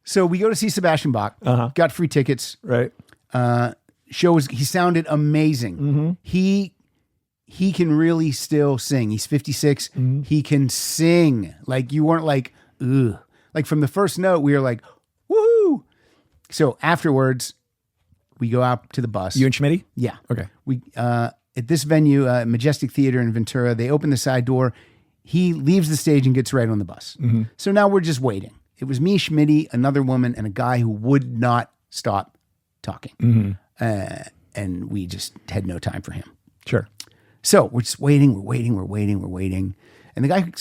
So we go to see Sebastian Bach. Got free tickets. Right. He sounded amazing. He can really still sing. He's 56. He can sing. Like, you weren't like, ugh. Like, from the first note, we were like, woohoo. So afterwards, we go out to the bus. You and Schmitty? Yeah. Okay. We at this venue, Majestic Theater in Ventura, they open the side door. He leaves the stage and gets right on the bus. So now we're just waiting. It was me, Schmitty, another woman, and a guy who would not stop talking. And we just had no time for him. Sure. So we're just waiting. And the guy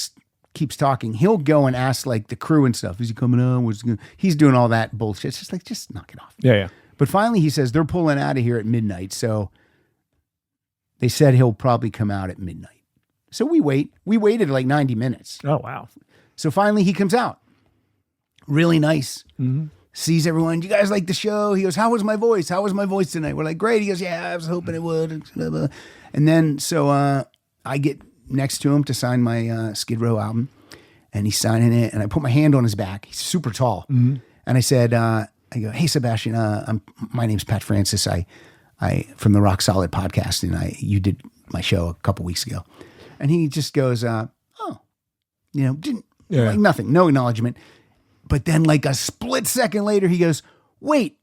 keeps talking. He'll go and ask like the crew and stuff. Is he coming on? He's doing all that bullshit. It's just like, just knock it off. Yeah. But finally he says they're pulling out of here at midnight. So they said he'll probably come out at midnight. So we wait. We waited like 90 minutes. Oh, wow. So finally he comes out. Really nice. Sees everyone. You guys like the show? He goes, how was my voice? How was my voice tonight? We're like, great. He goes, yeah, I was hoping it would. And then so I get next to him to sign my Skid Row album. And he's signing it. And I put my hand on his back. He's super tall. And I said, I go, hey, Sebastian, my name's Pat Francis. I from the Rock Solid podcast. And you did my show a couple weeks ago. And he just goes, oh, didn't like nothing, no acknowledgement. But then like a split second later, he goes, wait,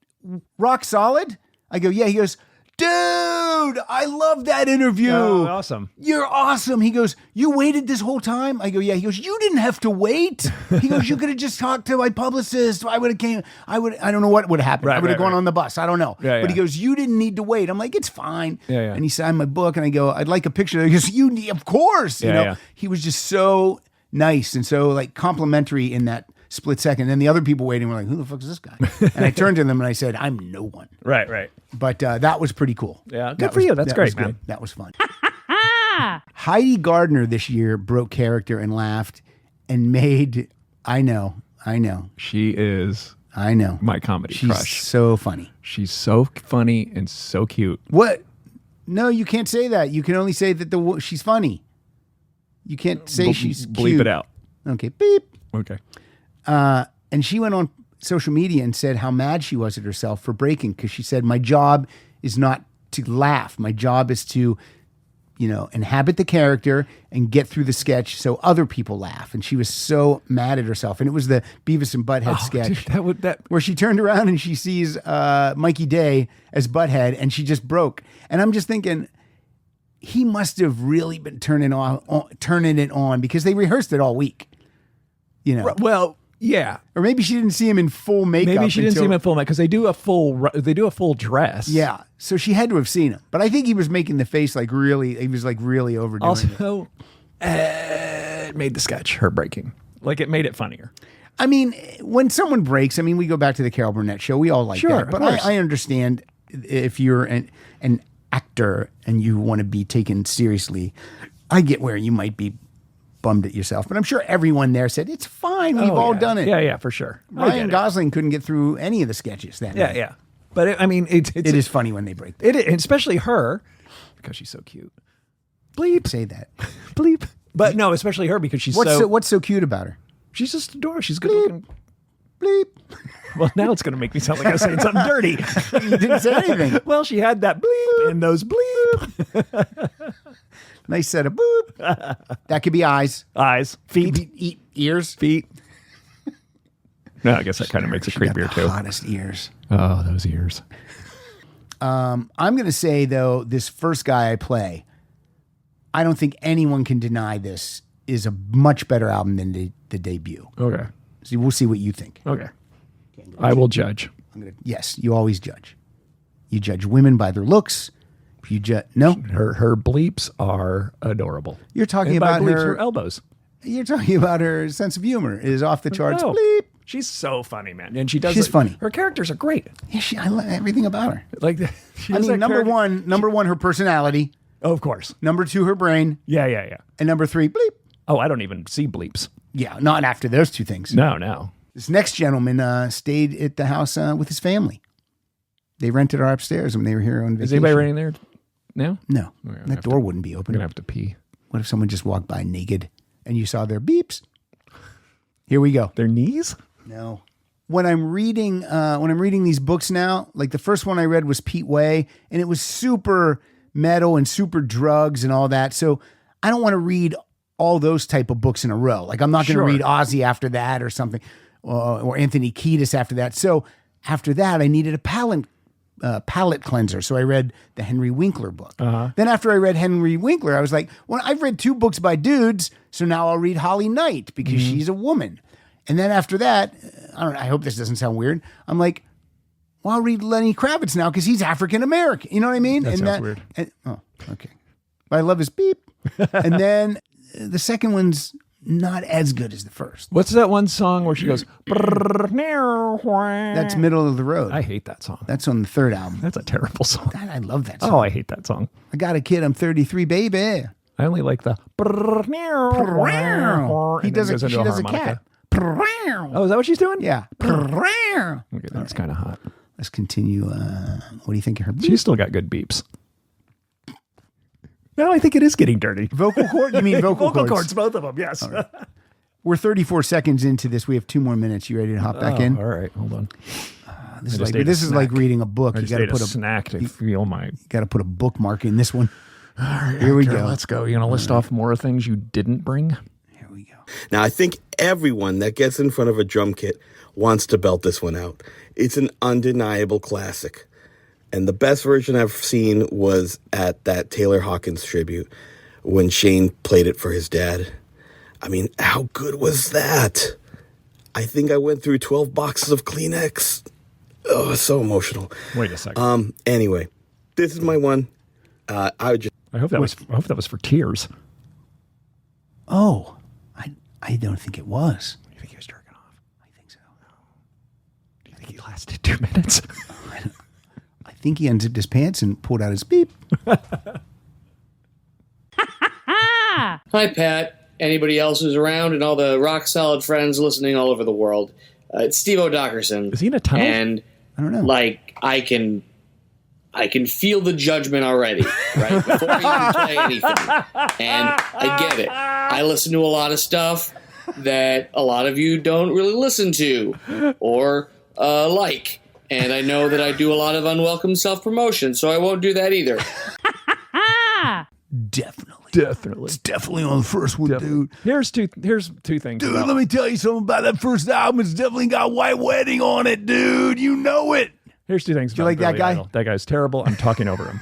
Rock Solid? I go, yeah. He goes, dude, I love that interview. Oh, awesome. You're awesome. He goes, you waited this whole time? I go, yeah. He goes, you didn't have to wait. He goes, you could have just talked to my publicist. I don't know what would have happened. I would have gone on the bus. I don't know. But he goes, you didn't need to wait. I'm like, it's fine. And he signed my book and I go, I'd like a picture. He goes, of course. He was just so nice and so like complimentary in that split second. And the other people waiting were like, who the fuck is this guy? And I turned to them and I said, I'm no one. Right. But that was pretty cool. Yeah, good for you. That's great, man. That was fun. Heidi Gardner this year broke character and laughed and made, I know. She is my comedy She's crush. So funny. She's so funny and so cute. What? No, you can't say that. You can only say that she's funny. You can't say she's bleep cute. it out. Okay, beep. Okay. And she went on social media and said how mad she was at herself for breaking, because she said, my job is not to laugh. My job is to, inhabit the character and get through the sketch so other people laugh. And she was so mad at herself. And it was the Beavis and Butthead sketch where she turned around and she sees Mikey Day as Butthead and she just broke. And I'm just thinking, he must have really been turning it on because they rehearsed it all week. Well, yeah. Or maybe she didn't see him in full makeup. Maybe she didn't see him in full makeup because they do a full dress. Yeah. So she had to have seen him. But I think he was making the face like really, he was like really overdoing it. Also, it made the sketch her breaking. Like it made it funnier. I mean, when someone breaks, we go back to the Carol Burnett show. We all like that. But I understand if you're an actor and you want to be taken seriously, I get where you might be bummed at yourself, but I'm sure everyone there said it's fine. We've all done it. Yeah, for sure. Ryan Gosling couldn't get through any of the sketches that night. Yeah. But it is funny when they break. It is, especially her because she's so cute. Bleep. Say that. Bleep. But no, especially her because she's what's so cute about her? She's just adorable. She's good looking. Bleep. Well, now it's going to make me sound like I'm saying something dirty. You didn't say anything. Well, she had that bleep and those bleep. Nice set of boop. That could be eyes. Eyes. Feet. Ears. Feet. No, I guess that kind of makes it creepier too. Hottest ears. Oh, those ears. I'm going to say, though, this first guy I play, I don't think anyone can deny this is a much better album than the debut. Okay. So we'll see what you think. Okay. I will judge. Yes, you always judge. You judge women by their looks. You no. Her bleeps are adorable. You're talking about her elbows. You're talking about her sense of humor is off the charts. No. Bleep. She's so funny, man, and she's funny. Her characters are great. Yeah, I love everything about her. Like, number one, her personality. Oh, of course. Number two, her brain. Yeah. And number three, bleep. Oh, I don't even see bleeps. Yeah, not after those two things. No. This next gentleman stayed at the house with his family. They rented our upstairs when they were here on vacation. Is anybody renting there now? No. That door wouldn't be open. I'm going to have to pee. What if someone just walked by naked and you saw their beeps? Here we go. Their knees? No. when I'm reading these books now, like the first one I read was Pete Way, and it was super metal and super drugs and all that. So I don't want to read all those type of books in a row. Like I'm not going to Sure. read Ozzy after that or something, or Anthony Kiedis after that. So after that, I needed a palate cleanser. So I read the Henry Winkler book. Then after I read Henry Winkler, I was like, well, I've read 2 books by dudes, so now I'll read Holly Knight because she's a woman. And then after that, I don't know, I hope this doesn't sound weird. I'm like, well, I'll read Lenny Kravitz now because he's African American. You know what I mean? That sounds weird. Oh, okay. But I love his beep. And then the second one's not as good as the first. What's that one song where she goes? That's Middle of the Road. I hate that song. That's on the third album. That's a terrible song. God, I love that song. Oh, I hate that song. I got a kid. I'm 33, baby. I only like the. He does a, she does a cat. Oh, is that what she's doing? Yeah. Okay, that's kind of hot. Let's continue. What do you think of her? She's still got good beeps. No, I think it is getting dirty. Vocal cord? You mean vocal cords? both of them, yes. Right. We're 34 seconds into this. We have 2 more minutes. You ready to hop back in? All right, hold on. This is like reading a book. I You just got to ate put a snack to feel my. Got to put a bookmark in this one. All right, Here we okay, go. Let's go. You gonna list off more things you didn't bring? Here we go. Now, I think everyone that gets in front of a drum kit wants to belt this one out. It's an undeniable classic. And the best version I've seen was at that Taylor Hawkins tribute when Shane played it for his dad. I mean, how good was that? I think I went through 12 boxes of Kleenex. Oh, so emotional. Wait a second. Anyway, this is my one. I hope that was for tears. Oh, I don't think it was. You think he was jerking off? I think so. Do you think he lasted 2 minutes? I think he unzipped his pants and pulled out his beep. Hi, Pat. Anybody else who's around and all the rock solid friends listening all over the world. It's Steve O'Dockerson. Is he in a tunnel? And I don't know. like I can feel the judgment already, right? Before I even play anything. And I get it. I listen to a lot of stuff that a lot of you don't really listen to or like. And I know that I do a lot of unwelcome self-promotion, so I won't do that either. Definitely. Definitely. It's definitely on the first one, dude. Here's two things. Dude, about- let me tell you something about that first album. It's definitely got White Wedding on it, dude. You know it. Here's 2 things. you about like that Billy guy? Idol. That guy's terrible. I'm talking over him.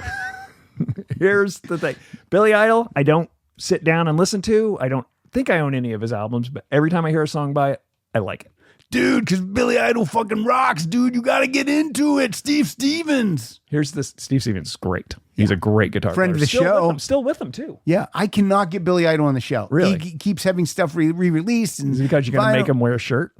Here's the thing. Billy Idol, I don't sit down and listen to. I don't think I own any of his albums, but every time I hear a song by it, I like it. Dude, because Billy Idol fucking rocks, dude. You got to get into it. Steve Stevens. Here's this. Steve Stevens is great. He's a great guitar Friend player. of the show. Still with him too. Yeah, I cannot get Billy Idol on the show. Really? He keeps having stuff re-released. And Is it because you're going to make vinyl. him wear a shirt?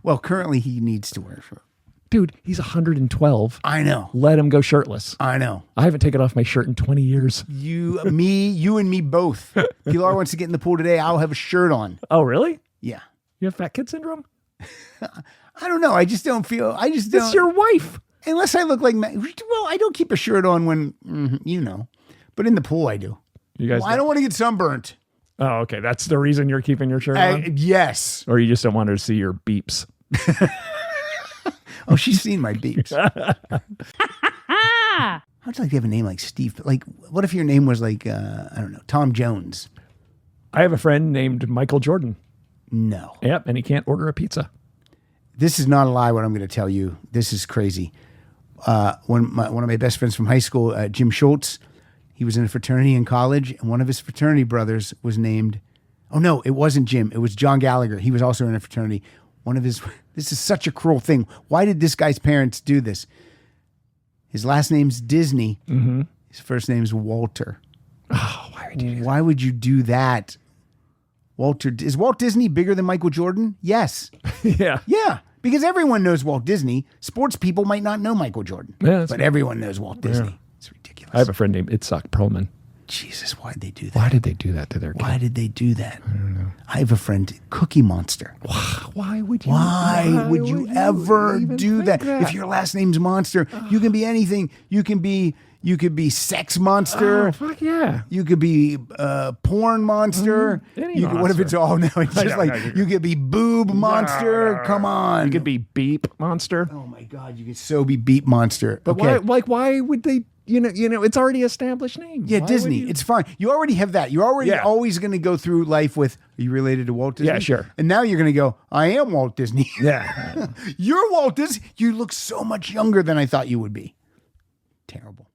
Well, currently he needs to wear a shirt. Dude, he's 112. I know. Let him go shirtless. I know. I haven't taken off my shirt in 20 years. You and me both. Pilar wants to get in the pool today. I'll have a shirt on. Oh, really? Yeah. You have fat kid syndrome? I don't know. I just don't feel. I just don't. It's your wife. Unless I look like. Well, I don't keep a shirt on when you know, but in the pool I do. You guys. Well, I don't want to get sunburnt. Oh, okay. That's the reason you're keeping your shirt on? Yes. Or you just don't want her to see your beeps? Oh, she's seen my beeps. How'd you like to have a name like Steve? Like, what if your name was like, I don't know, Tom Jones? I have a friend named Michael Jordan. No. Yep, and he can't order a pizza. This is not a lie, what I'm going to tell you. This is crazy. One of my best friends from high school, Jim Schultz, he was in a fraternity in college, and one of his fraternity brothers was named, oh no, it wasn't Jim. It was John Gallagher. He was also in a fraternity. This is such a cruel thing. Why did this guy's parents do this? His last name's Disney. Mm-hmm. His first name's Walter. Oh, why would you do that? Why would you do that? Is Walt Disney bigger than Michael Jordan? Yes. Yeah. Yeah, because everyone knows Walt Disney. Sports people might not know Michael Jordan, Yeah, that's but right. everyone knows Walt Disney. Yeah. It's ridiculous. I have a friend named Itzhak Perlman. Jesus, why'd they do that? Why did they do that to their kid? Why did they do that? I don't know. I have a friend, Cookie Monster. Why would you? Why would you ever even do think that? If your last name's Monster, you can be anything. You can be You could be sex monster. Oh, fuck yeah. You could be porn monster. Any You could, what if monster. it's all no? It's just know, like no, you could be boob monster. Come on. You could be beep monster. Oh my God, you could so be beep monster. But okay. why would they, it's already established name. Yeah, Why would Disney. you- It's fine. You already have that. You're already Yeah. always going to go through life with, are you related to Walt Disney? Yeah, sure. And now you're going to go, I am Walt Disney. Yeah. You're Walt Disney. You look so much younger than I thought you would be. Terrible.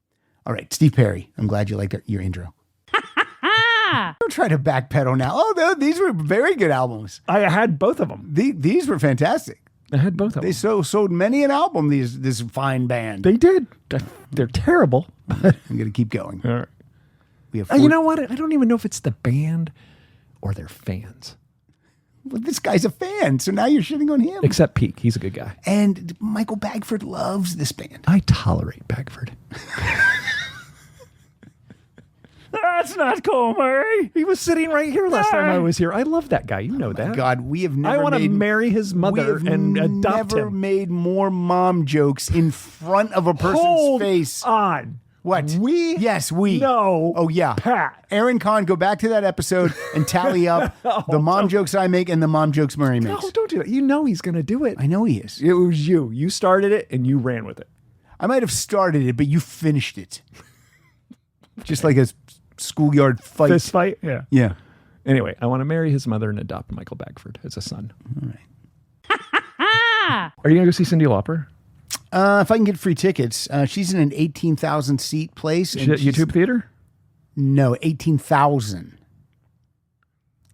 All right, Steve Perry. I'm glad you liked your intro. Don't try to backpedal now. Oh, these were very good albums. I had both of them. These were fantastic. I had both of They them. sold many an album. This fine band. They did. They're terrible. I'm going to keep going. All right. We have You know what? I don't even know if it's the band or their fans. well, this guy's a fan, so now you're shitting on him. Except Peake. He's a good guy. And Michael Bagford loves this band. I tolerate Bagford. That's not cool, Murray. He was sitting right here last time I was here. I love that guy. You know that. God, we have never I want to made, marry his we mother have and adopt never him. made more mom jokes in front of a person's Hold face. on. What? We? Yes, we. No. Oh, yeah. Pat. Aaron Kahn, go back to that episode and tally up the mom jokes I make and the mom jokes Murray makes. No, don't do that. You know he's going to do it. I know he is. It was you. You started it and you ran with it. I might have started it, but you finished it. Just like a schoolyard fight. Fist fight? Yeah. Yeah. Anyway, I want to marry his mother and adopt Michael Bagford as a son. All right. Are you going to go see Cyndi Lauper? If I can get free tickets, she's in an 18,000 seat place. Is it YouTube Theater? No, 18,000.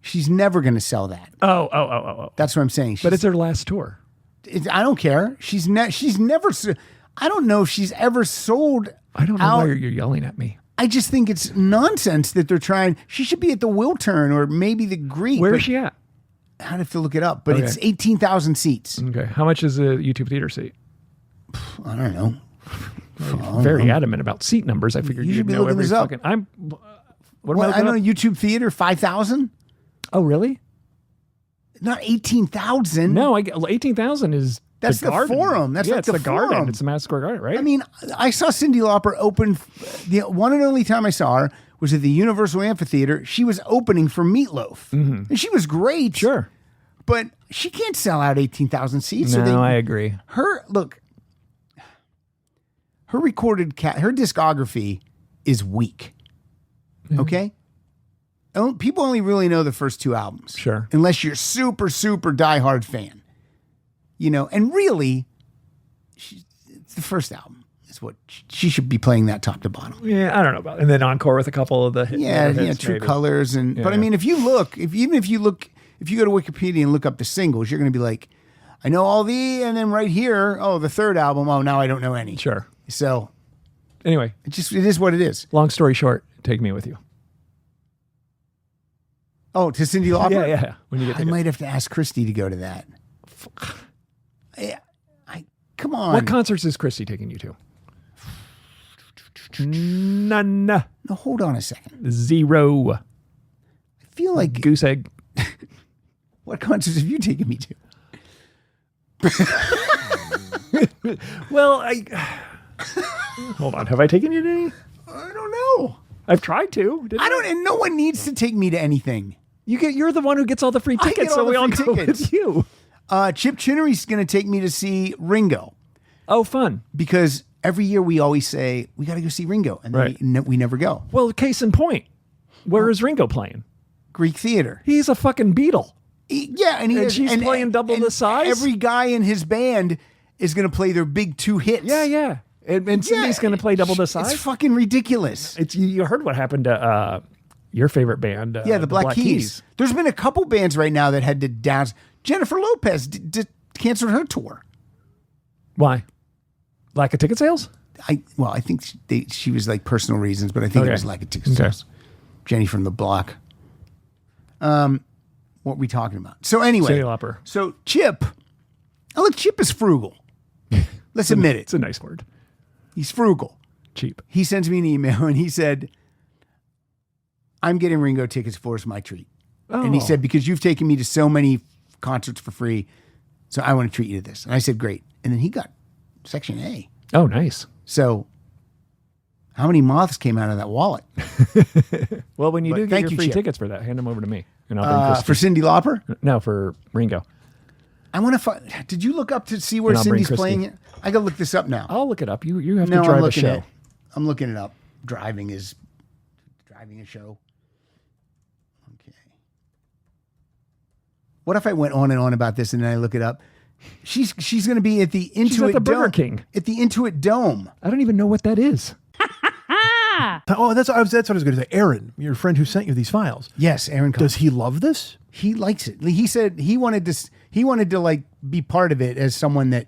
She's never going to sell that. Oh. That's what I'm saying. But it's her last tour. I don't care. She's never. I don't know if she's ever sold. I don't know out. why you're yelling at me. I just think it's nonsense that they're trying. She should be at the Wiltern or maybe the Greek. Where but is she at? I'd have to look it up. But Okay. it's 18,000 seats. Okay. How much is a YouTube Theater seat? I don't know. Very adamant about seat numbers. I figured You you'd should be know looking every this up. fucking. I'm. What am Well, I I looking know up? YouTube Theater 5,000. Oh, really? Not 18,000. No, 18,000 is. That's the Garden. Forum. That's yeah, like it's the the Garden. Forum. It's the Madison Square Garden, right? I mean, I saw Cyndi Lauper open. The one and only time I saw her was at the Universal Amphitheater. She was opening for Meatloaf, and she was great. Mm-hmm. Sure. but she can't sell out 18,000 seats. No, so I agree. her recorded her discography is weak. Okay. People only really know the first two albums. Sure. Unless you're super, super diehard fan. And really, it's the first album is what she should be playing that top to bottom. Yeah, I don't know about it. And then encore with a couple of the hits, True maybe. Colors. But I mean, if you go to Wikipedia and look up the singles, you're going to be like, I know all and then right here, the third album, now I don't know any. Sure. So Anyway, it is what it is. long story short, take me with you. Oh, to Cyndi Lauper? Yeah. When you get I tickets. might have to ask Christy to go to that. Come on. What concerts is Christy taking you to? None. No, hold on a second. Zero. I feel like Goose egg. what concerts have you taken me to? Well, hold on. Have I taken you to any? I don't know. I've tried to. Didn't I don't, and no one needs to take me to anything. You're the one who gets all the free I get tickets, all so the we all free go tickets. with you. Chip Chinnery's going to take me to see Ringo Oh, fun. because every year we always say we got to go see Ringo, and then Right. we never go. Well, case in point, where is Ringo playing? Greek theater. He's a fucking Beatle. And And she's playing double the size? Every guy in his band is going to play their big two hits. Yeah. And Cindy's going to play double the size. It's fucking ridiculous. It's you heard what happened to your favorite band? The Black Keys. There's been a couple bands right now that had to down. Jennifer Lopez canceled her tour. Why? Lack of ticket sales? I think she was like personal reasons, but I think it Okay. was like a ticket Okay. sales. Jenny from the Block. What were we talking about? So anyway, Cyndi Lauper. so Chip. Oh, look, Chip is frugal. Let's admit it. It's a nice word. He's frugal. Cheap. He sends me an email and he said, I'm getting Ringo tickets for us, my treat. And he Oh. said, because you've taken me to so many concerts for free, so I want to treat you to this. And I said, great. And then he got Section A. Oh, nice. So How many moths came out of that wallet? Well, when you But do get thank your you, free Chip. tickets for that, hand them over to me, and I'll bring For Christy. Cyndi Lauper? No, for Ringo. I want to find. Did you look up to see where And I'll bring Cindy's Christy. playing it? I got to look this up now. I'll look it up. You have No, to I'm drive a looking show. at. I'm looking it up. Driving a show. Okay. What if I went on and on about this and then I look it up? She's going to be at the Intuit at the Burger Dome. King. At the Intuit Dome. I don't even know what that is. Oh, that's what I was going to say. Aaron, your friend who sent you these files, Yes, Aaron. does he love this? He likes it. He said he wanted to like be part of it as someone that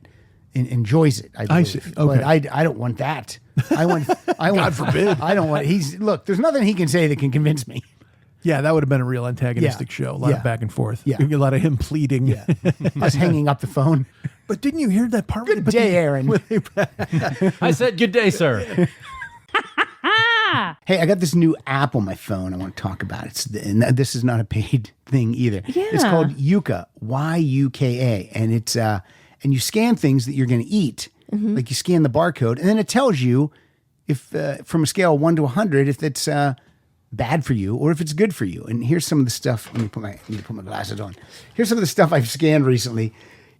enjoys it. I believe. see. But Okay. I don't want that. God forbid. I don't want. Look. There's nothing he can say that can convince me. Yeah, that would have been a real antagonistic Yeah. show. A lot Yeah. of back and forth. Yeah. A lot of him pleading. Yeah. Us hanging up the phone. But didn't you hear that part? Good day, Aaron. I said, good day, sir. Hey, I got this new app on my phone. I want to talk about it. And this is not a paid thing either. It's Yeah. called Yuka, Yuka, and it's and you scan things that you're going to eat. Like you scan the barcode, and then it tells you if from a scale of 1 to 100 if it's bad for you or if it's good for you. And here's some of the stuff. Let me put my glasses on. Here's some of the stuff I've scanned recently.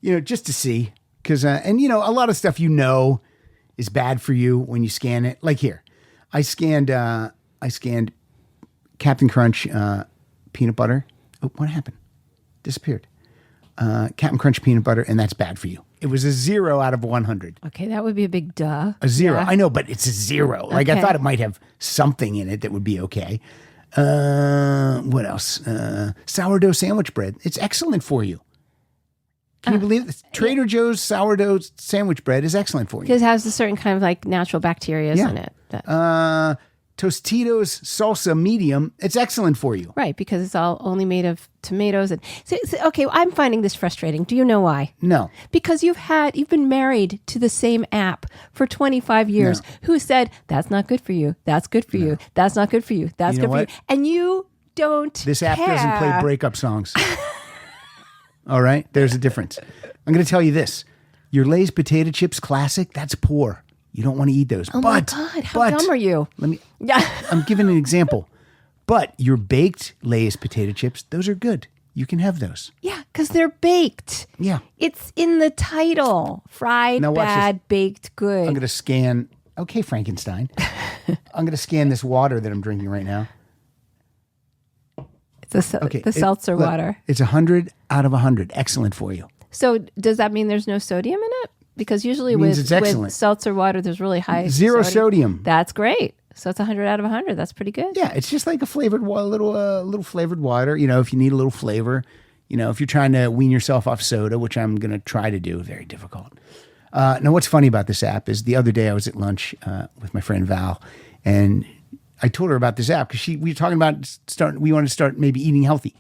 Just to see because and a lot of stuff is bad for you when you scan it. Like here. I scanned Captain Crunch peanut butter. Oh, what happened? Disappeared. Captain Crunch peanut butter, and that's bad for you. It was a 0 out of 100. Okay, that would be a big duh. A 0. Yeah. I know, but it's a 0. Like I Okay. thought it might have something in it that would be okay. What else? Sourdough sandwich bread. It's excellent for you. Can you believe it? Trader Joe's sourdough sandwich bread is excellent for you. Because it has a certain kind of like natural bacteria Yeah. in it. Tostitos salsa medium. It's excellent for you. Right, because it's all only made of tomatoes and okay, I'm finding this frustrating. Do you know why? No. Because you've been married to the same app for 25 years who said that's not good for you. That's good for you. That's not good for you. That's You know good for what? you. And you don't This app doesn't play care. breakup songs. All right? There's a difference. I'm going to tell you this. Your Lay's potato chips classic, that's poor. You don't want to eat those. Oh my God, how dumb are you? Let me Yeah. I'm giving an example. But your baked Lay's potato chips, those are good. You can have those. Yeah, because they're baked. Yeah. It's in the title. Fried, Now watch this. bad, baked, good. I'm going to scan. Okay, Frankenstein. I'm going to scan this water that I'm drinking right now. It's the seltzer look, water. It's 100 out of 100. Excellent for you. So does that mean there's no sodium in it? Because usually Means with it's excellent. seltzer water, there's really high Zero sodium. That's great. So it's 100 out of 100. That's pretty good. Yeah, it's just like a flavored little flavored water. If you need a little flavor, if you're trying to wean yourself off soda, which I'm going to try to do, very difficult. Now, what's funny about this app is the other day I was at lunch with my friend Val, and I told her about this app because we were talking about we wanted to start maybe eating healthy.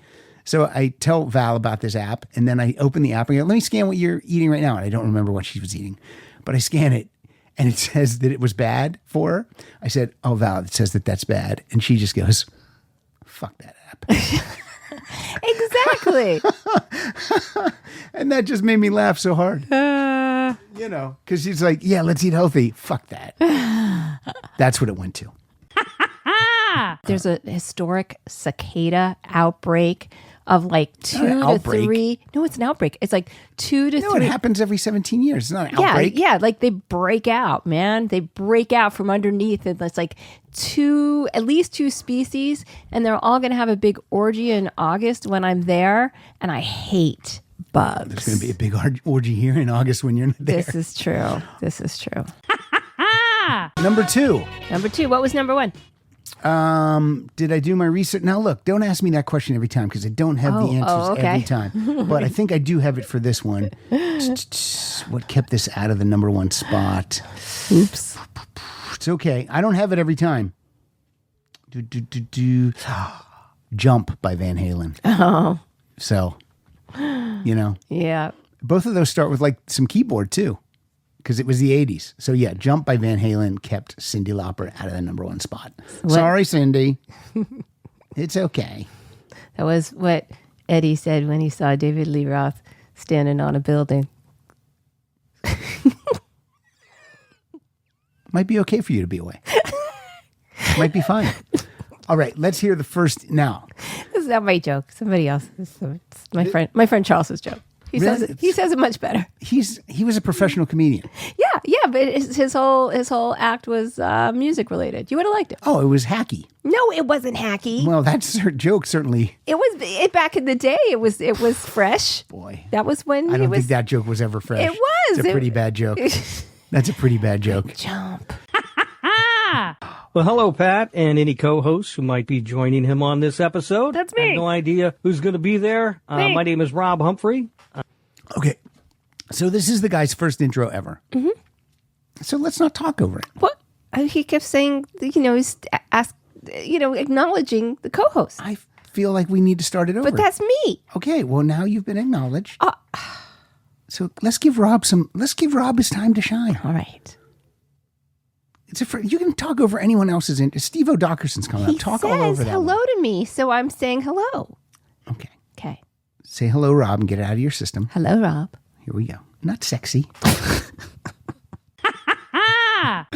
So I tell Val about this app, and then I open the app and go, let me scan what you're eating right now. And I don't remember what she was eating, but I scan it, and it says that it was bad for her. I said, oh, Val, it says that that's bad. And she just goes, fuck that app. Exactly. And that just made me laugh so hard. Because she's like, yeah, let's eat healthy. Fuck that. That's what it went to. There's a historic cicada outbreak of like 2 an to outbreak. 3. No, it's an outbreak. It's like 2 to No, 3. it happens every 17 years. It's not an Yeah, outbreak. yeah, like they break out, man. They break out from underneath, and it's like at least 2 species, and they're all going to have a big orgy in August when I'm there, and I hate bugs. There's going to be a big orgy here in August when you're not there. This is true. This is true. Number 2. Number 2. What was number 1? Did I do my research? Now, look, don't ask me that question every time because I don't have the answers okay. every time. But I think I do have it for this one. What kept this out of the number 1 spot? Oops. It's okay. I don't have it every time. Jump by Van Halen. Oh. So, Yeah. both of those start with like some keyboard too, because it was the 80s. So yeah, Jump by Van Halen kept Cyndi Lauper out of the number 1 spot. Sorry, Cindy. It's okay. That was what Eddie said when he saw David Lee Roth standing on a building. Might be okay for you to be away. Might be fine. All right, let's hear the first now. This is not my joke. Somebody else. It's my friend Charles's joke. He Really? says it much better. He was a professional comedian. Yeah, but his whole act was music related. You would have liked it. Oh, it was hacky. No, it wasn't hacky. Well, that's her joke certainly. Back in the day. It was fresh. Boy, That was when I don't he was. think that joke was ever fresh. It was. It's a pretty bad joke. That's a pretty bad joke. Jump. Well, hello, Pat, and any co-hosts who might be joining him on this episode. That's I me. have no idea who's going to be there. My name is Rob Humphrey. Okay, so this is the guy's first intro ever. Mm-hmm. So let's not talk over it. What? He kept saying, he's acknowledging the co-host. I feel like we need to start it over. But that's me. Okay, well now you've been acknowledged. So let's give Rob his time to shine. All right. You can talk over anyone else's. Steve O'Dockerson's coming He up. Talk says all over that. hello one. to me, so I'm saying hello. Okay. Okay. Say hello, Rob, and get it out of your system. Hello, Rob. Here we go. Not sexy.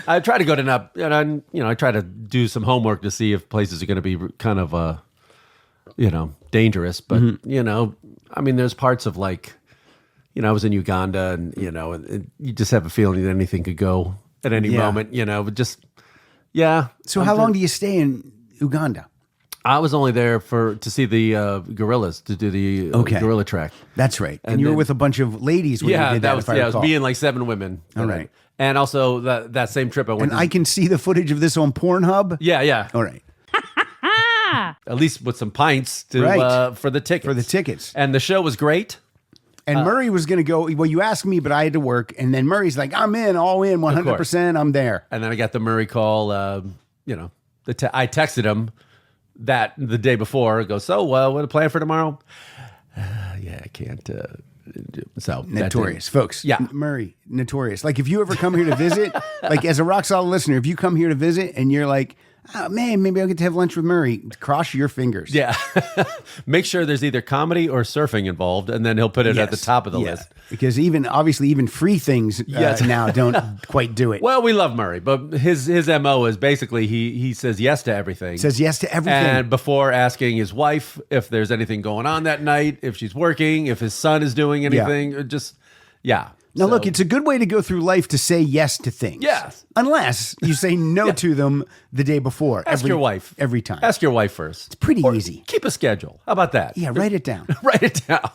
I try to go to I try to do some homework to see if places are going to be kind of, dangerous. But there's parts of like, I was in Uganda, and and you just have a feeling that anything could go at any Yeah. moment. But just So how long do you stay in Uganda? I was only there to see the gorillas, to do the gorilla track. That's right. And And you were then- with a bunch of ladies when you Yeah, did that, was if I it was recall. me and like 7 women. All right. And also that same trip I went. And I can see the footage of this on Pornhub. yeah. All right. At least with some pints Right. for the tickets. For the tickets. And the show was great. And Murray was going to go. Well, you asked me, but I had to work. And then Murray's like, I'm in, all in, 100%. I'm there. And then I got the Murray call. I texted him the day before. I go, so what a plan for tomorrow? Yeah, I can't. So that Notorious, didn't- folks. Yeah. Murray, notorious. Like if you ever come here to visit, like as a Rock Solid listener, if you come here to visit and you're like, oh man, maybe I'll get to have lunch with Murray, cross your fingers. Yeah. Make sure there's either comedy or surfing involved, and then he'll put it at the Yes. top of the Yeah. list. Because even free things Yes. now don't quite do it. Well, we love Murray, but his MO is basically he says yes to everything. Says yes to everything. And before asking his wife if there's anything going on that night, if she's working, if his son is doing anything, or just Now, So- look, it's a good way to go through life to say yes to things. Yes. Unless you say no to them the day before. Ask your wife Every time. Ask your wife first. It's pretty easy. Keep a schedule. How about that? Yeah, write it down. Write it down.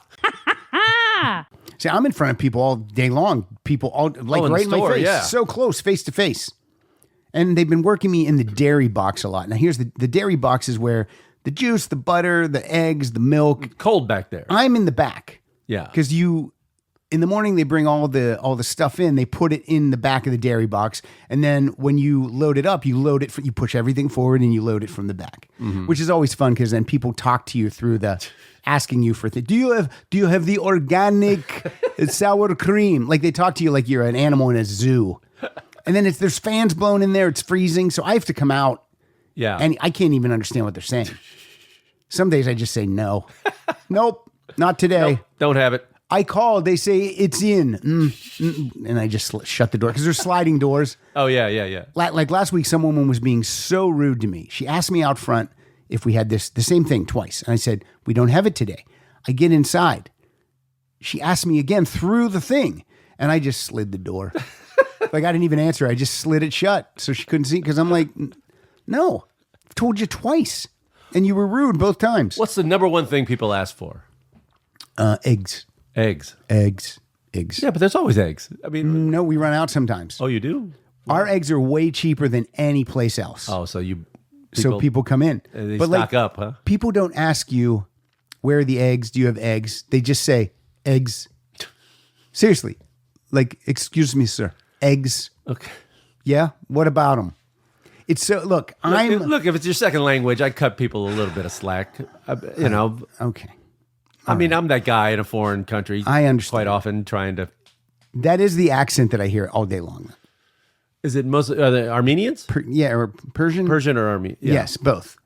See, I'm in front of people all day long. People all like in the right in my store, face. yeah. So close, face to face. And they've been working me in the dairy box a lot. Now, here's the dairy box is where the juice, the butter, the eggs, the milk. Cold back there. I'm in the back. Yeah. Because in the morning they bring all the stuff in, they put it in the back of the dairy box, and then when you load it up, you push everything forward and you load it from the back, which is always fun because then people talk to you through asking you for things. Do you have the organic sour cream? Like they talk to you like you're an animal in a zoo, and then there's fans blowing in there, it's freezing, so I have to come out, Yeah. and I can't even understand what they're saying. Some days I just say no, nope, not today. Don't have it. I called. They say it's in, and I just shut the door because there's sliding doors. Oh yeah. Like last week, some woman was being so rude to me. She asked me out front if we had the same thing twice, and I said we don't have it today. I get inside. She asked me again through the thing, and I just slid the door. Like I didn't even answer. I just slid it shut so she couldn't see. Because I'm like, no, I've told you twice, and you were rude both times. What's the number one thing people ask for? Eggs. Eggs. Yeah, but there's always eggs. I mean, no, we run out sometimes. oh, you do? Our eggs are way cheaper than any place else. Oh, so you. So people come in. They But stock up, huh? People don't ask you, where are the eggs? Do you have eggs? They just say, eggs. Seriously. Like, excuse me, sir. Eggs. Okay. Yeah? What about them? It's so, look, Look, if it's your second language, I cut people a little bit of slack. Okay. I mean, I'm that guy in a foreign country. I understand. Quite often trying to. That is the accent that I hear all day long. Is it mostly are they Armenians? Or Persian? Persian or Armenian? Yeah. Yes, both.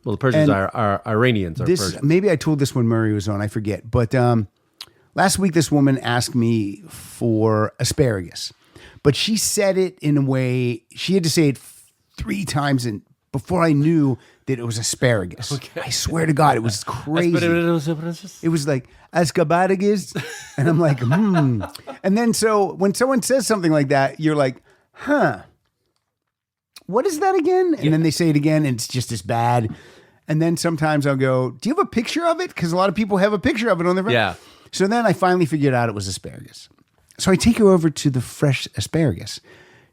Well, the Persians And are Iranians. Are Persian. Maybe I told this when Murray was on, I forget. But last week, this woman asked me for asparagus, but she said it in a way, she had to say it 3 times in before I knew that it was asparagus. I swear to God, it was crazy. It was like asparagus, and I'm like, And then so when someone says something like that, you're like, huh, what is that again? And then they say it again, and it's just as bad. And then sometimes I'll go, do you have a picture of it? Because a lot of people have a picture of it on their phone. Yeah. So then I finally figured out it was asparagus. So I take her over to the fresh asparagus.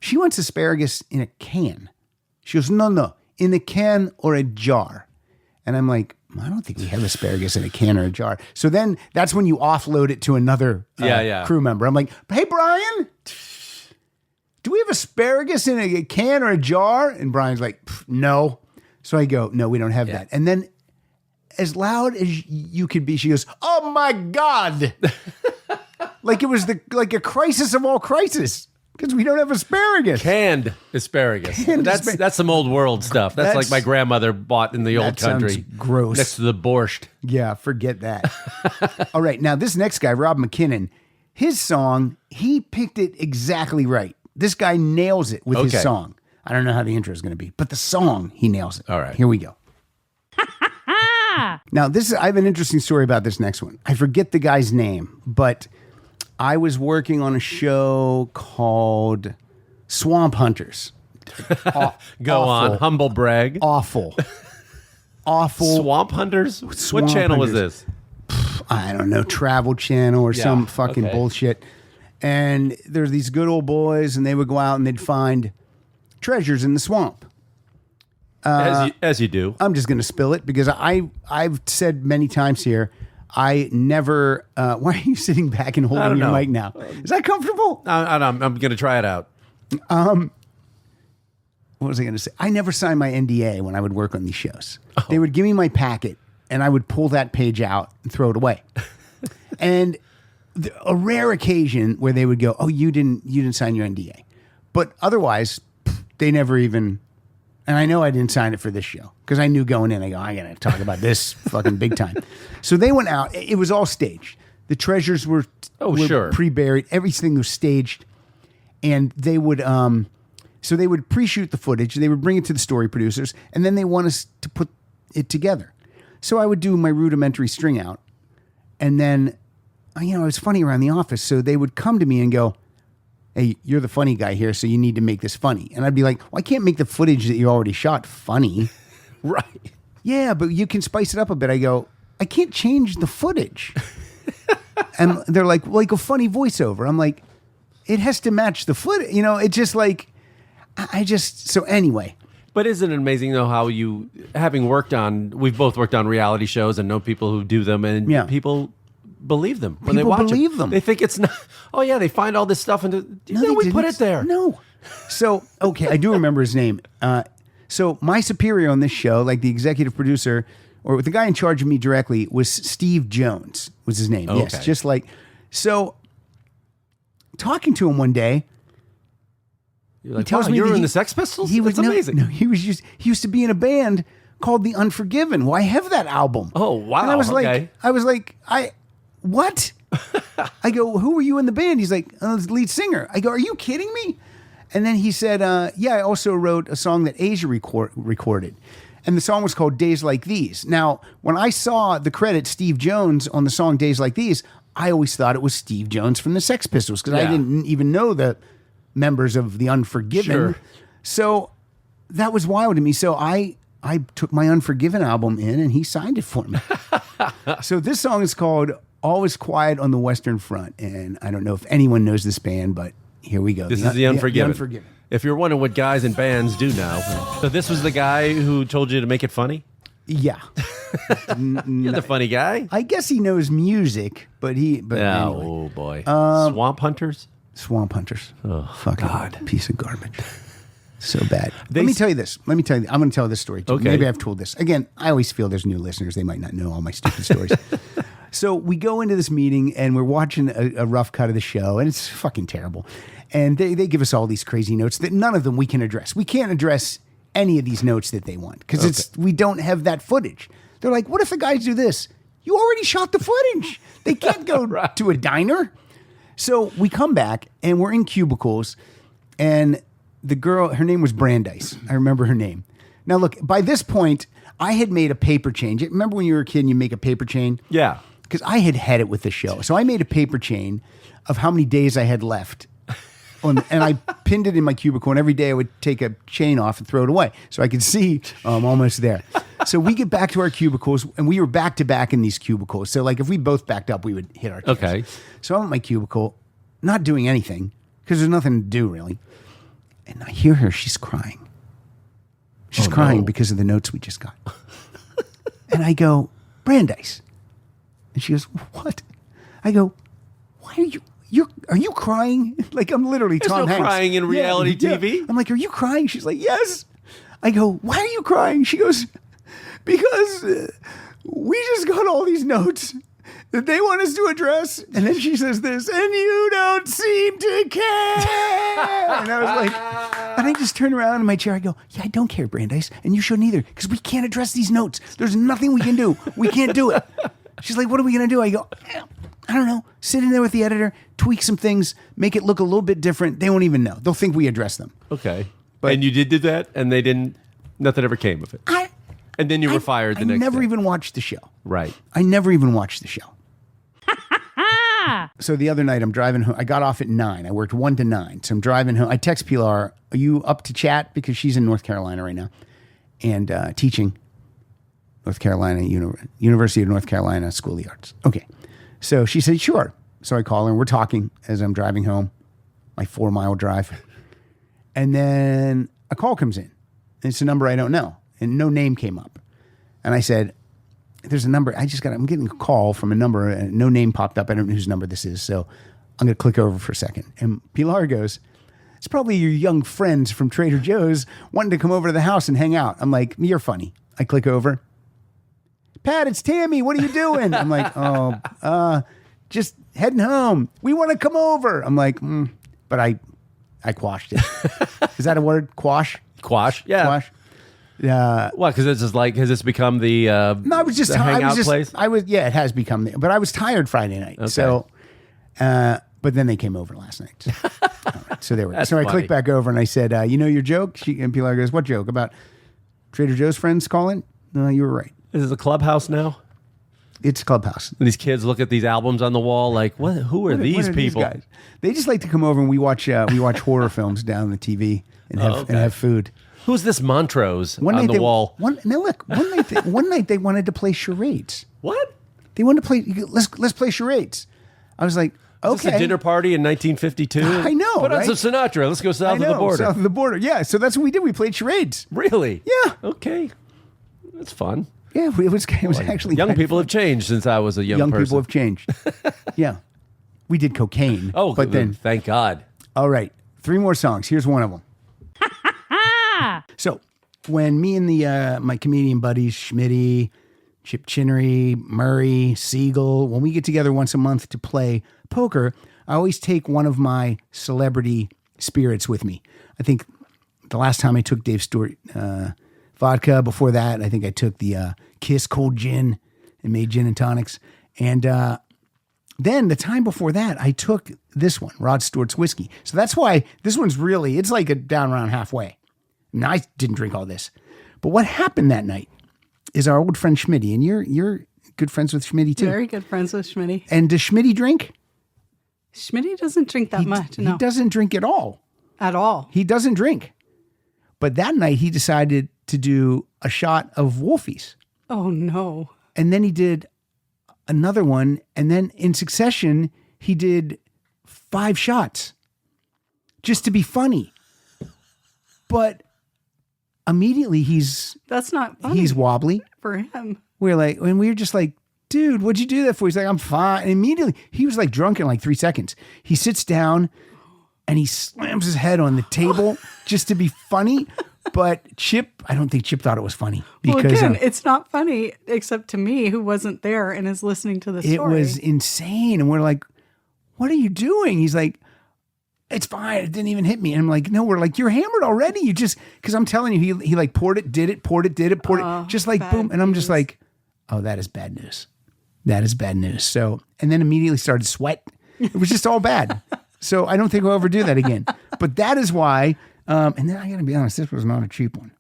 She wants asparagus in a can. She goes, no, in a can or a jar. And I'm like, I don't think we have asparagus in a can or a jar. So then that's when you offload it to another crew member. I'm like, hey, Brian, do we have asparagus in a can or a jar? And Brian's like, no. So I go, no, we don't have that. And then as loud as you could be, she goes, oh my God. Like it was like a crisis of all crises. Because we don't have asparagus. Canned asparagus. That's some old world stuff. That's like my grandmother bought in the old country. Sounds gross. Next to the borscht. Yeah, forget that. All right, now this next guy, Rob McKinnon, his song, he picked it exactly right. This guy nails it with his song. I don't know how the intro is going to be, but the song, he nails it. All right. Here we go. Now, I have an interesting story about this next one. I forget the guy's name, but I was working on a show called Swamp Hunters. Go on, humble brag. Awful. Swamp Hunters? What channel was this? I don't know, Travel Channel or some fucking bullshit. And there's these good old boys, and they would go out and they'd find treasures in the swamp. As you do. I'm just going to spill it because I've said many times here, I never. Why are you sitting back and holding your mic now? Is that comfortable? I'm going to try it out. What was I going to say? I never signed my NDA when I would work on these shows. Oh. They would give me my packet, and I would pull that page out and throw it away. And a rare occasion where they would go, "Oh, you didn't sign your NDA," but otherwise, they never even. And I know I didn't sign it for this show because I knew going in, I got to talk about this fucking big time. So they went out. It was all staged. The treasures were pre-buried. Everything was staged. And they would, so they would pre-shoot the footage. They would bring it to the story producers. And then they want us to put it together. So I would do my rudimentary string out. And then, it was funny around the office. So they would come to me and go, hey, you're the funny guy here, so you need to make this funny. And I'd be like, well, I can't make the footage that you already shot funny. Right. Yeah, but you can spice it up a bit. I go, I can't change the footage. And they're like a funny voiceover. I'm like, it has to match the footage. It's just like, so anyway. But isn't it amazing, though, how we've both worked on reality shows and know people who do them, and people believe them when they watch them. They think it's not. Oh yeah, they find all this stuff and we put it there. No. So okay, I do remember his name. So my superior on this show, like the executive producer or the guy in charge of me directly, was Steve Jones. Was his name? Okay. Yes, just like so. Talking to him one day, he tells me you're in the Sex Pistols. That's amazing. No, he used to be in a band called The Unforgiven. Well, I have that album. Oh wow! And I was like, what? I go, who were you in the band? He's like, lead singer. I go, are you kidding me? And then he said, I also wrote a song that Asia recorded. And the song was called Days Like These. Now, when I saw the credit Steve Jones on the song Days Like These, I always thought it was Steve Jones from the Sex Pistols because I didn't even know the members of The Unforgiven. Sure. So that was wild to me. So I took my Unforgiven album in and he signed it for me. So this song is called All Is Quiet on the Western Front. And I don't know if anyone knows this band, but here we go. This is The Unforgiven. If you're wondering what guys in bands do now. So this was the guy who told you to make it funny? Yeah. You're the funny guy. I guess he knows music, but anyway. Oh, boy. Swamp Hunters? Swamp Hunters. Oh, fucking God. Piece of garbage. So bad. Let me tell you this. I'm going to tell this story too. Okay. Maybe I've told this. Again, I always feel there's new listeners. They might not know all my stupid stories. So we go into this meeting and we're watching a rough cut of the show and it's fucking terrible. And they give us all these crazy notes that none of them we can address. We can't address any of these notes that they want because we don't have that footage. They're like, what if the guys do this? You already shot the footage. They can't go to a diner. So we come back and we're in cubicles and the girl, her name was Brandeis. I remember her name. Now, look, by this point, I had made a paper chain. Remember when you were a kid and you make a paper chain? Yeah. Because I had it with the show. So I made a paper chain of how many days I had left. And I pinned it in my cubicle. And every day I would take a chain off and throw it away so I could see I'm almost there. So we get back to our cubicles, and we were back to back in these cubicles. So like if we both backed up, we would hit our chairs. Okay. So I'm at my cubicle, not doing anything because there's nothing to do really. And I hear her. She's crying. She's crying because of the notes we just got. And I go, Brandeis. And she goes, what? I go, why are you crying? Like I'm literally There's Tom no Hanks. crying in reality TV. I'm like, are you crying? She's like, yes. I go, why are you crying? She goes, because we just got all these notes that they want us to address. And then she says this, and you don't seem to care. And I was like, and I just turn around in my chair. I go, yeah, I don't care, Brandeis. And you shouldn't either, because we can't address these notes. There's nothing we can do. We can't do it. She's like, what are we going to do? I go, I don't know. Sit in there with the editor, tweak some things, make it look a little bit different. They won't even know. They'll think we address them. Okay. But- and you did do that, and they didn't. Nothing ever came of it. And then you were fired the next day. I never even watched the show. Right. I never even watched the show. So the other night I'm driving home. I got off at 9. I worked 1 to 9. So I'm driving home. I text Pilar, are you up to chat? Because she's in North Carolina right now and teaching North Carolina, University of North Carolina School of the Arts. Okay. So she said, sure. So I call her and we're talking as I'm driving home, my 4-mile drive. And then a call comes in. And it's a number I don't know. And no name came up. And I said, there's a number. I'm getting a call from a number and no name popped up. I don't know whose number this is. So I'm going to click over for a second. And Pilar goes, it's probably your young friends from Trader Joe's wanting to come over to the house and hang out. I'm like, you're funny. I click over. Pat, it's Tammy. What are you doing? I'm like, just heading home. We want to come over. I'm like, but I quashed it. Is that a word? Quash? Quash? Yeah. Quash? Yeah. What? Because this is like, has this become the No, I was just the hangout place? Yeah, it has become. But I was tired Friday night. Okay. So, but then they came over last night. All right, so they were. That's so I funny. clicked back over and I said, you know your joke? And Pilar goes, what joke? About Trader Joe's friends calling? No, you were right. Is this a clubhouse now? It's Clubhouse. And these kids look at these albums on the wall like, what? Who are these What people? guys? They just like to come over and we watch horror films down on the TV and have food. Who's this Montrose One on night the wall? One night they wanted to play charades. What? They wanted to play. Let's play charades. I was like, okay. Is this a dinner party in 1952? I know, Put on right? some Sinatra. Let's go south of the border. South of the border. Yeah. So that's what we did. We played charades. Really? Yeah. Okay. That's fun. Yeah. It was actually Young kind of people have changed since I was a young person. people have changed. Yeah. We did cocaine. Oh, but then thank God. all right. 3 more songs. Here's one of them. So when me and my comedian buddies, Schmitty, Chip Chinnery, Murray, Siegel, when we get together once a month to play poker, I always take one of my celebrity spirits with me. I think the last time I took Dave Stewart vodka. Before that, I think I took the Kiss Cold Gin and made gin and tonics. And then the time before that, I took this one, Rod Stewart's whiskey. So that's why this one's really, it's like a down around halfway. Now, I didn't drink all this. But what happened that night is our old friend Schmitty, and you're good friends with Schmitty too. Very good friends with Schmitty. And does Schmitty drink? Schmitty doesn't drink that much. No, He doesn't drink at all. at all. He doesn't drink. But that night he decided to do a shot of Wolfies. Oh no. And then he did another one. And then in succession, he did 5 shots just to be funny. But immediately That's not funny he's wobbly. for him. We were just like, dude, what'd you do that for? He's like, I'm fine. And immediately he was like drunk in like 3 seconds. He sits down and he slams his head on the table just to be funny. But I don't think Chip thought it was funny Well, because again, it's not funny except to me who wasn't there and is listening to the story. it was insane. And we're like, what are you doing? He's like, it's fine. It didn't even hit me. And I'm like, no, we're like, you're hammered already. You just, because I'm telling you, he like poured it, did it, just like bad boom. And I'm just news. like, oh, that is bad news. That is bad news. So, and then immediately started sweat. It was just all bad. So I don't think we'll ever do that again. But that is why, and then I got to be honest, this was not a cheap one.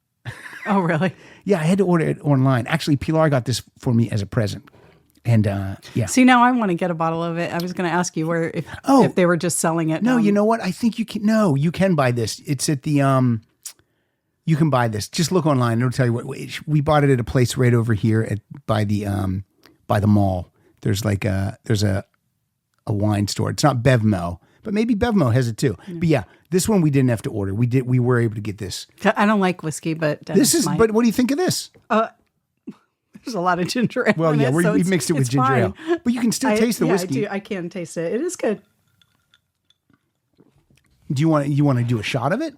Oh, really? Yeah, I had to order it online. Actually, Pilar got this for me as a present. And yeah. See, now I want to get a bottle of it. I was going to ask you if they were just selling it. No, you know what? I think you can. No, you can buy this. It's at the you can buy this. Just look online. It'll tell you what. We bought it at a place right over here by the mall. There's like there's a wine store. It's not Bevmo, but maybe Bevmo has it too. But yeah, this one we didn't have to order. We were able to get this. I don't like whiskey, but Dennis might. But what do you think of this? There's a lot of ginger ale. Well, in yeah, it, we mixed it with ginger fine. ale, but you can still taste the whiskey. I can taste it. It is good. Do you want to do a shot of it?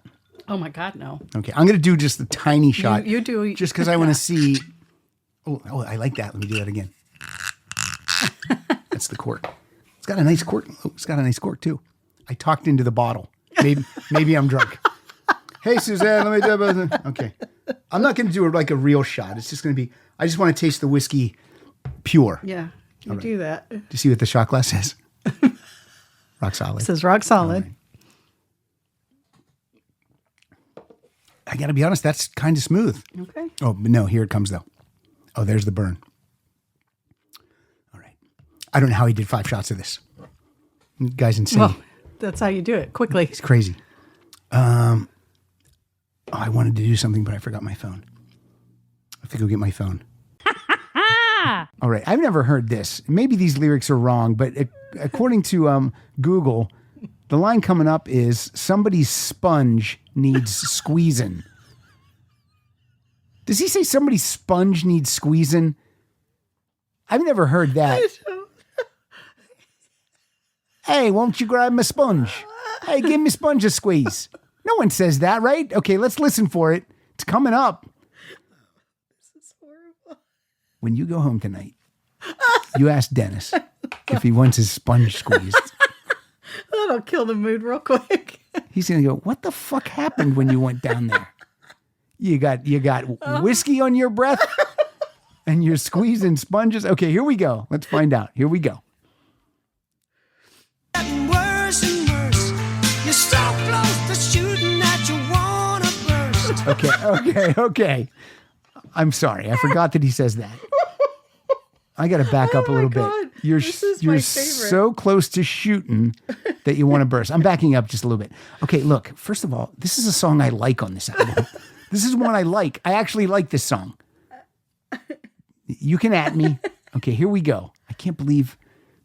Oh my God, no. Okay, I'm going to do just the tiny shot. You do just because I want to see. Oh, I like that. Let me do that again. That's the cork. It's got a nice cork. Oh, it's got a nice cork too. I talked into the bottle. Maybe I'm drunk. Hey, Suzanne, let me do it. Okay, I'm not going to do it like a real shot. It's just going to be. I just want to taste the whiskey pure. Yeah, you do that. Do you see what the shot glass says? Rock solid. It says rock solid. Right. I got to be honest, that's kind of smooth. Okay. Oh, but no, here it comes though. Oh, there's the burn. All right. I don't know how he did 5 shots of this. The guy's insane. Well, that's how you do it quickly. It's crazy. I wanted to do something, but I forgot my phone. I have to go get my phone. All right. I've never heard this. Maybe these lyrics are wrong, but according to Google, the line coming up is somebody's sponge needs squeezing. Does he say somebody's sponge needs squeezing? I've never heard that. Hey, won't you grab my sponge? Hey, give me sponge a squeeze. No one says that, right? Okay, let's listen for it. It's coming up. This is horrible. When you go home tonight, you ask Dennis if he wants his sponge squeezed. That'll kill the mood real quick. He's gonna go, what the fuck happened when you went down there? You got whiskey on your breath and you're squeezing sponges. Okay, here we go. Let's find out. Here we go. Worse and worse. You're so close to shooting that you wanna burst. Okay. I'm sorry. I forgot that he says that. I got to back up a little bit. You're so close to shooting that you want to burst. I'm backing up just a little bit. Okay, look, first of all, this is a song I like on this album. This is one I like. I actually like this song. You can at me. Okay, here we go. I can't believe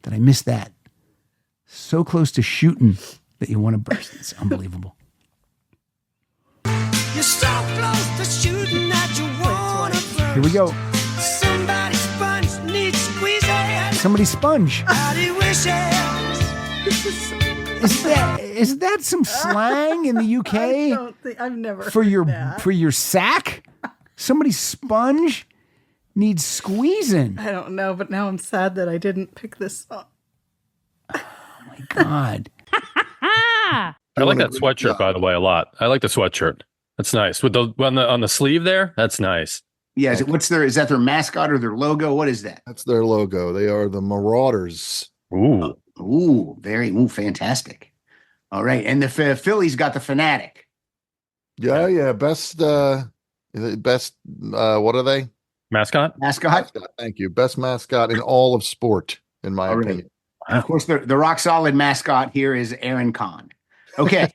that I missed that. So close to shooting that you want to burst. It's unbelievable. You're so close to shooting that you wanna burst. Here we go. Somebody's sponge needs squeezing. Somebody's sponge. How do you wish Is that some slang in the UK? I don't think I've never for your heard that. for your sack? Somebody's sponge needs squeezing. I don't know, but now I'm sad that I didn't pick this up. Oh my God. I like that sweatshirt, by the way, a lot. I like the sweatshirt. That's nice. With the on the sleeve there, that's nice. Yeah, is that their mascot or their logo? What is that? That's their logo. They are the Marauders. Ooh. Fantastic. All right, and the Phillies got the Fanatic. Yeah. Best. What are they? Mascot. Thank you. Best mascot in all of sport, in my opinion. And of course, the rock solid mascot here is Aaron Kahn. Okay.